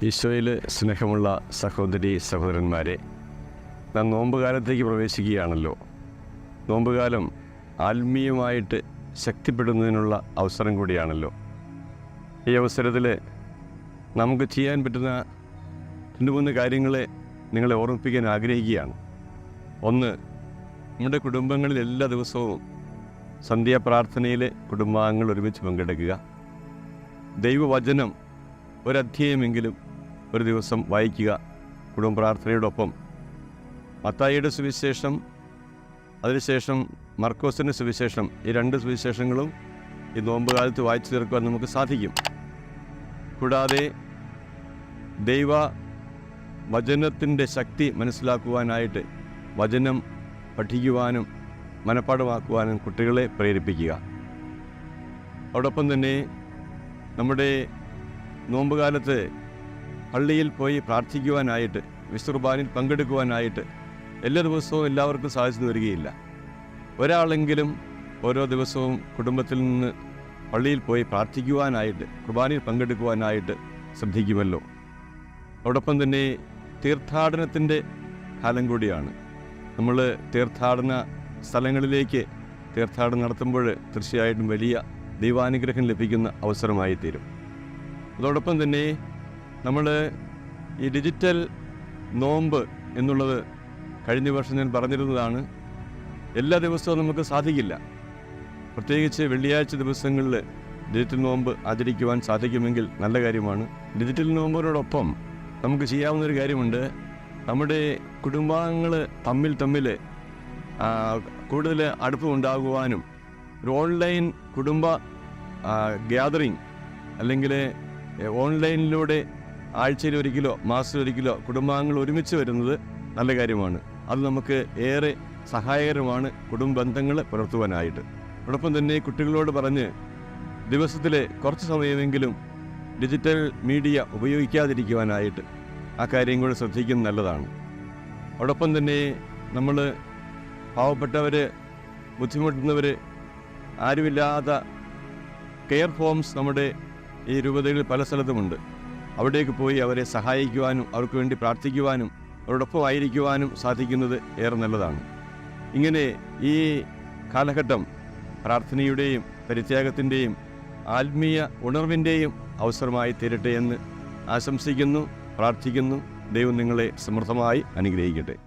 ഈശോയിൽ സ്നേഹമുള്ള സഹോദരി സഹോദരന്മാരെ, നാം നോമ്പുകാലത്തേക്ക് പ്രവേശിക്കുകയാണല്ലോ. നോമ്പുകാലം ആത്മീയമായിട്ട് ശക്തിപ്പെടുന്നതിനുള്ള അവസരം കൂടിയാണല്ലോ. ഈ അവസരത്തിൽ നമുക്ക് ചെയ്യാൻ പറ്റുന്ന 2-3 കാര്യങ്ങളെ നിങ്ങളെ ഓർമ്മിപ്പിക്കാൻ ആഗ്രഹിക്കുകയാണ്. ഒന്ന്, നമ്മുടെ കുടുംബങ്ങളിൽ എല്ലാ ദിവസവും സന്ധ്യാപ്രാർത്ഥനയിൽ കുടുംബാംഗങ്ങൾ ഒരുമിച്ച് പങ്കെടുക്കുക. ദൈവവചനം ഒരധ്യായമെങ്കിലും ഒരു ദിവസം വായിക്കുക. കുടുംബ പ്രാർത്ഥനയോടൊപ്പം മത്തായിയുടെ സുവിശേഷം, അതിനുശേഷം മർക്കോസിൻ്റെ സുവിശേഷം, ഈ 2 സുവിശേഷങ്ങളും ഈ നോമ്പുകാലത്ത് വായിച്ചു തീർക്കുവാൻ നമുക്ക് സാധിക്കും. കൂടാതെ ദൈവ വചനത്തിൻ്റെ ശക്തി മനസ്സിലാക്കുവാനായിട്ട് വചനം പഠിക്കുവാനും മനഃപ്പാഠമാക്കുവാനും കുട്ടികളെ പ്രേരിപ്പിക്കുക. അതോടൊപ്പം തന്നെ നമ്മുടെ നോമ്പുകാലത്ത് പള്ളിയിൽ പോയി പ്രാർത്ഥിക്കുവാനായിട്ട്, വിശുദ്ധ കുർബാനയിൽ പങ്കെടുക്കുവാനായിട്ട് എല്ലാ ദിവസവും എല്ലാവർക്കും സാധിച്ചു വരികയില്ല. ഒരാളെങ്കിലും ഓരോ ദിവസവും കുടുംബത്തിൽ നിന്ന് പള്ളിയിൽ പോയി പ്രാർത്ഥിക്കുവാനായിട്ട്, കുർബാനയിൽ പങ്കെടുക്കുവാനായിട്ട് ശ്രദ്ധിക്കുമല്ലോ. അതോടൊപ്പം തന്നെ തീർത്ഥാടനത്തിൻ്റെ കാലം കൂടിയാണ്. നമ്മൾ തീർത്ഥാടന സ്ഥലങ്ങളിലേക്ക് തീർത്ഥാടനം നടത്തുമ്പോൾ തീർച്ചയായിട്ടും വലിയ ദൈവാനുഗ്രഹം ലഭിക്കുന്ന അവസരമായി തീരും. അതോടൊപ്പം തന്നെ നമ്മൾ ഈ ഡിജിറ്റൽ നോമ്പ് എന്നുള്ളത് കഴിഞ്ഞ വർഷം ഞാൻ പറഞ്ഞിരുന്നതാണ്. എല്ലാ ദിവസവും നമുക്ക് സാധിക്കില്ല. പ്രത്യേകിച്ച് വെള്ളിയാഴ്ച ദിവസങ്ങളിൽ ഡിജിറ്റൽ നോമ്പ് ആചരിക്കുവാൻ സാധിക്കുമെങ്കിൽ നല്ല കാര്യമാണ്. ഡിജിറ്റൽ നോമ്പിനോടൊപ്പം നമുക്ക് ചെയ്യാവുന്നൊരു കാര്യമുണ്ട്. നമ്മുടെ കുടുംബാംഗങ്ങൾ തമ്മിൽ കൂടുതൽ അടുപ്പമുണ്ടാകുവാനും ഒരു ഓൺലൈൻ കുടുംബ ഗ്യാതറിങ്, അല്ലെങ്കിൽ ഓൺലൈനിലൂടെ ആഴ്ചയിലൊരിക്കലോ മാസത്തിലൊരിക്കലോ കുടുംബാംഗങ്ങൾ ഒരുമിച്ച് വരുന്നത് നല്ല കാര്യമാണ്. അത് നമുക്ക് ഏറെ സഹായകരമാണ് കുടുംബ ബന്ധങ്ങൾ പുലർത്തുവാനായിട്ട്. അതോടൊപ്പം തന്നെ കുട്ടികളോട് പറഞ്ഞ് ദിവസത്തിൽ കുറച്ച് സമയമെങ്കിലും ഡിജിറ്റൽ മീഡിയ ഉപയോഗിക്കാതിരിക്കുവാനായിട്ട് ആ കാര്യം കൂടെ ശ്രദ്ധിക്കുന്നത് നല്ലതാണ്. അതോടൊപ്പം തന്നെ നമ്മൾ പാവപ്പെട്ടവർ, ബുദ്ധിമുട്ടുന്നവർ, ആരുമില്ലാത്ത കെയർ ഹോംസ് നമ്മുടെ ഈ രൂപതകളിൽ പല സ്ഥലത്തുമുണ്ട്. അവിടേക്ക് പോയി അവരെ സഹായിക്കുവാനും അവർക്ക് വേണ്ടി പ്രാർത്ഥിക്കുവാനും അവരോടൊപ്പം ആയിരിക്കുവാനും സാധിക്കുന്നത് ഏറെ നല്ലതാണ്. ഇങ്ങനെ ഈ കാലഘട്ടം പ്രാർത്ഥനയുടെയും പരിത്യാഗത്തിൻ്റെയും ആത്മീയ ഉണർവിൻ്റെയും അവസരമായി തീരട്ടെ എന്ന് ആശംസിക്കുന്നു, പ്രാർത്ഥിക്കുന്നു. ദൈവം നിങ്ങളെ സമൃദ്ധമായി അനുഗ്രഹിക്കട്ടെ.